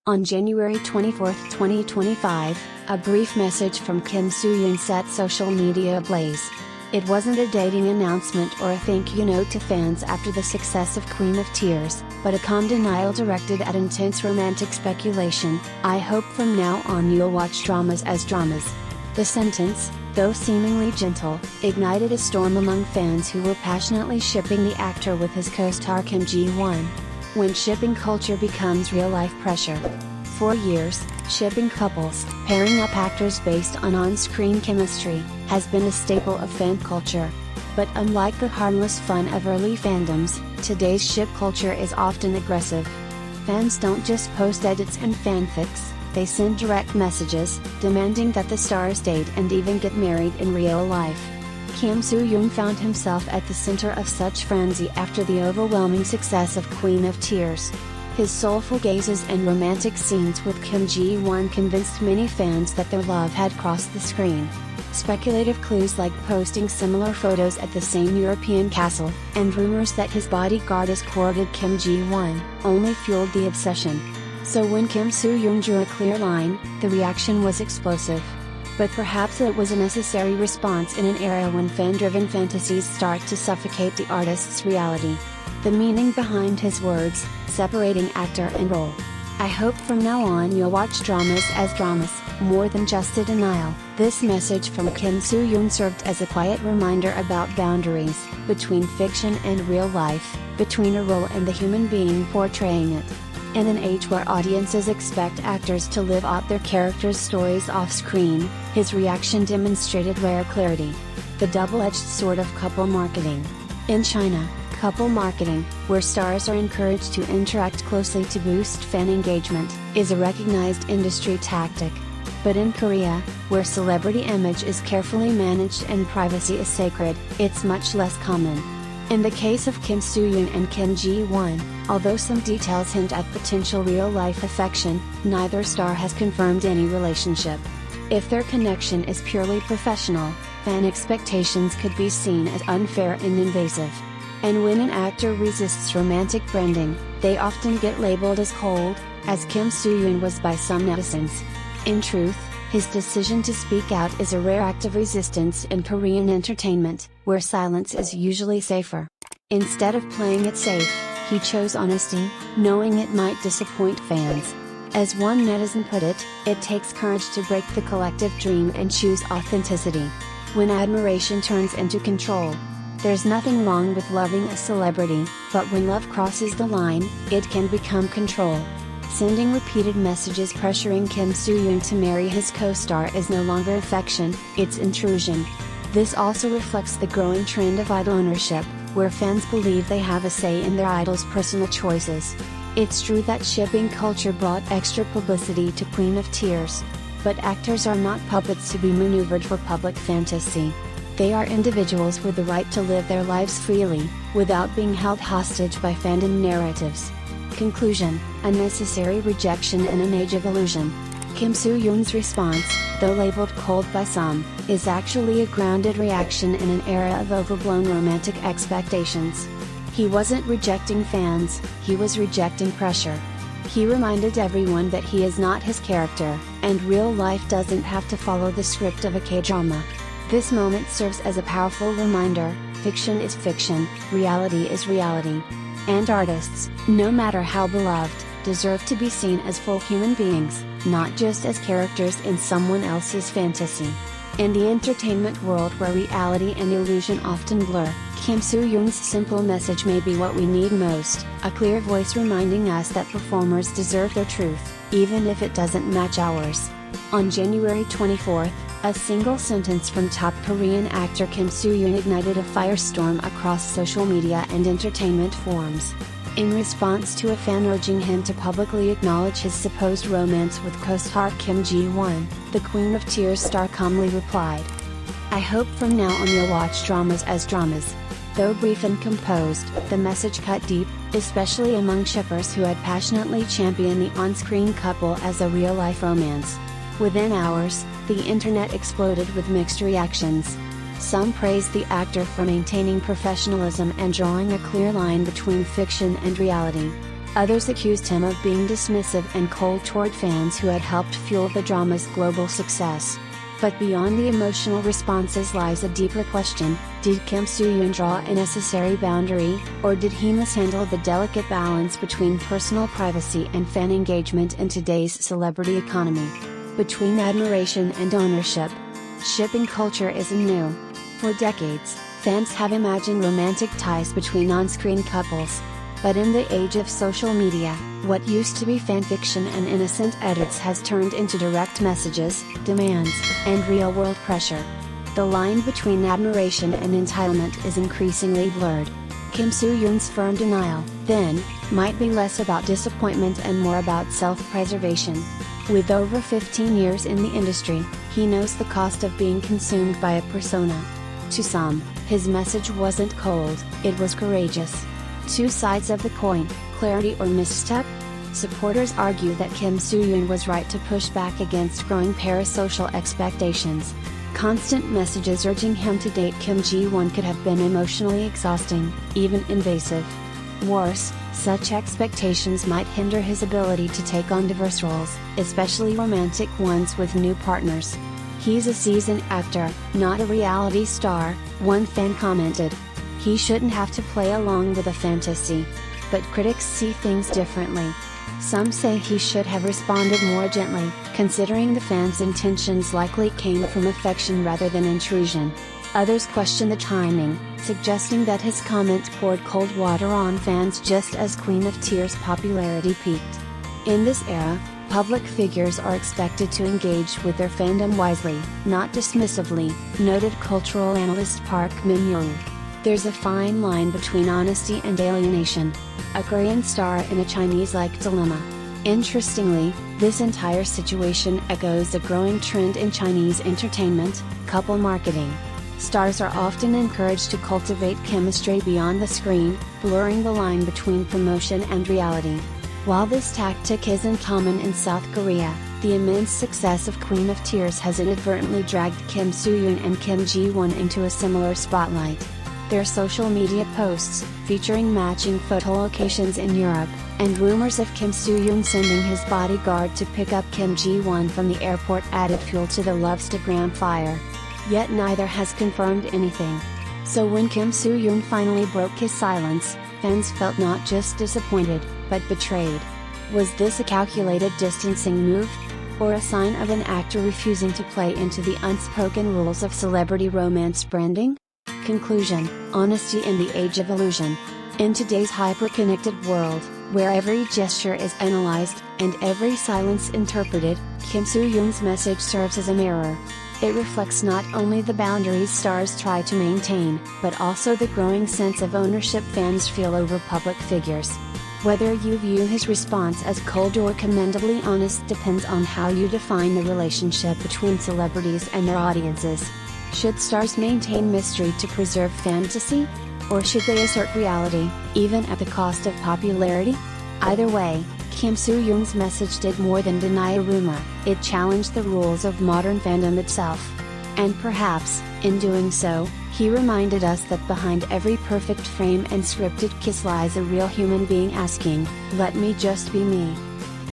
On January 24, 2025, a brief message from Kim Soo Hyun set social media ablaze. It wasn't a dating announcement or a thank you note to fans after the success of Queen of Tears, but a calm denial directed at intense romantic speculation. "I hope from now on you'll watch dramas as dramas." The sentence, though seemingly gentle, ignited a storm among fans who were passionately shipping the actor with his co-star Kim Ji-won. When shipping culture becomes real-life pressure. For years, shipping couples, pairing up actors based on on-screen chemistry, has been a staple of fan culture. But unlike the harmless fun of early fandoms, today's ship culture is often aggressive. Fans don't just post edits and fanfics, they send direct messages, demanding that the stars date and even get married in real life. Kim Soo Hyun found himself at the center of such frenzy after the overwhelming success of Queen of Tears. His soulful gazes and romantic scenes with Kim Ji-won convinced many fans that their love had crossed the screen. Speculative clues like posting similar photos at the same European castle, and rumors that his bodyguard has courted Kim Ji-won, only fueled the obsession. So when Kim Soo Hyun drew a clear line, the reaction was explosive. But perhaps it was a necessary response in an era when fan-driven fantasies start to suffocate the artist's reality. The meaning behind his words, separating actor and role. "I hope from now on you'll watch dramas as dramas, more than just a denial." This message from Kim Soo Hyun served as a quiet reminder about boundaries, between fiction and real life, between a role and the human being portraying it. In an age where audiences expect actors to live out their characters' stories off-screen, his reaction demonstrated rare clarity. The double-edged sword of couple marketing. In China, couple marketing, where stars are encouraged to interact closely to boost fan engagement, is a recognized industry tactic. But in Korea, where celebrity image is carefully managed and privacy is sacred, it's much less common. In the case of Kim Soo Hyun and Kim Ji-won, although some details hint at potential real-life affection, neither star has confirmed any relationship. If their connection is purely professional, fan expectations could be seen as unfair and invasive. And when an actor resists romantic branding, they often get labeled as cold, as Kim Soo Hyun was by some netizens. In truth, his decision to speak out is a rare act of resistance in Korean entertainment, where silence is usually safer. Instead of playing it safe, he chose honesty, knowing it might disappoint fans. As one netizen put it, "It takes courage to break the collective dream and choose authenticity." When admiration turns into control. There's nothing wrong with loving a celebrity, but when love crosses the line, it can become control. Sending repeated messages pressuring Kim Soo Hyun to marry his co-star is no longer affection, it's intrusion. This also reflects the growing trend of idol ownership, where fans believe they have a say in their idol's personal choices. It's true that shipping culture brought extra publicity to Queen of Tears. But actors are not puppets to be maneuvered for public fantasy. They are individuals with the right to live their lives freely, without being held hostage by fandom narratives. Conclusion: a necessary rejection in an age of illusion. Kim Soo Hyun's response, though labeled cold by some, is actually a grounded reaction in an era of overblown romantic expectations. He wasn't rejecting fans, he was rejecting pressure. He reminded everyone that he is not his character, and real life doesn't have to follow the script of a K-drama. This moment serves as a powerful reminder: fiction is fiction, reality is reality. And artists, no matter how beloved, deserve to be seen as full human beings, not just as characters in someone else's fantasy. In the entertainment world where reality and illusion often blur, Kim Soo Hyun's simple message may be what we need most, a clear voice reminding us that performers deserve their truth, even if it doesn't match ours. On January 24, a single sentence from top Korean actor Kim Soo Hyun ignited a firestorm across social media and entertainment forums. In response to a fan urging him to publicly acknowledge his supposed romance with co-star Kim Ji-won, the Queen of Tears star calmly replied, "I hope from now on you'll watch dramas as dramas." Though brief and composed, the message cut deep, especially among shippers who had passionately championed the on-screen couple as a real-life romance. Within hours, the internet exploded with mixed reactions. Some praised the actor for maintaining professionalism and drawing a clear line between fiction and reality. Others accused him of being dismissive and cold toward fans who had helped fuel the drama's global success. But beyond the emotional responses lies a deeper question: did Kim Soo Hyun draw a necessary boundary, or did he mishandle the delicate balance between personal privacy and fan engagement in today's celebrity economy? Between admiration and ownership. Shipping culture isn't new. For decades, fans have imagined romantic ties between on-screen couples. But in the age of social media, what used to be fanfiction and innocent edits has turned into direct messages, demands, and real-world pressure. The line between admiration and entitlement is increasingly blurred. Kim Soo Hyun's firm denial, then, might be less about disappointment and more about self-preservation. With over 15 years in the industry, he knows the cost of being consumed by a persona. To some, his message wasn't cold, it was courageous. Two sides of the coin, clarity or misstep? Supporters argue that Kim Soo Hyun was right to push back against growing parasocial expectations. Constant messages urging him to date Kim Ji-won could have been emotionally exhausting, even invasive. Worse, such expectations might hinder his ability to take on diverse roles, especially romantic ones with new partners. "He's a seasoned actor, not a reality star," one fan commented. He shouldn't have to play along with a fantasy. But critics see things differently. Some say he should have responded more gently, considering the fans' intentions likely came from affection rather than intrusion. Others question the timing, suggesting that his comment poured cold water on fans just as Queen of Tears' popularity peaked. In this era, public figures are expected to engage with their fandom wisely, not dismissively, noted cultural analyst Park Min-young. There's a fine line between honesty and alienation. A Korean star in a Chinese-like dilemma. Interestingly, this entire situation echoes a growing trend in Chinese entertainment: couple marketing. Stars are often encouraged to cultivate chemistry beyond the screen, blurring the line between promotion and reality. While this tactic isn't common in South Korea, the immense success of Queen of Tears has inadvertently dragged Kim Soo Hyun and Kim Ji-won into a similar spotlight. Their social media posts, featuring matching photo locations in Europe, and rumors of Kim Soo Hyun sending his bodyguard to pick up Kim Ji-won from the airport added fuel to the Lovestagram fire. Yet neither has confirmed anything. So when Kim Soo Hyun finally broke his silence, fans felt not just disappointed, but betrayed. Was this a calculated distancing move? Or a sign of an actor refusing to play into the unspoken rules of celebrity romance branding? Conclusion: honesty in the age of illusion. In today's hyper-connected world, where every gesture is analyzed, and every silence interpreted, Kim Soo Hyun's message serves as a mirror. It reflects not only the boundaries stars try to maintain, but also the growing sense of ownership fans feel over public figures. Whether you view his response as cold or commendably honest depends on how you define the relationship between celebrities and their audiences. Should stars maintain mystery to preserve fantasy? Or should they assert reality, even at the cost of popularity? Either way, Kim Soo Hyun's message did more than deny a rumor, it challenged the rules of modern fandom itself. And perhaps, in doing so, he reminded us that behind every perfect frame and scripted kiss lies a real human being asking, "Let me just be me."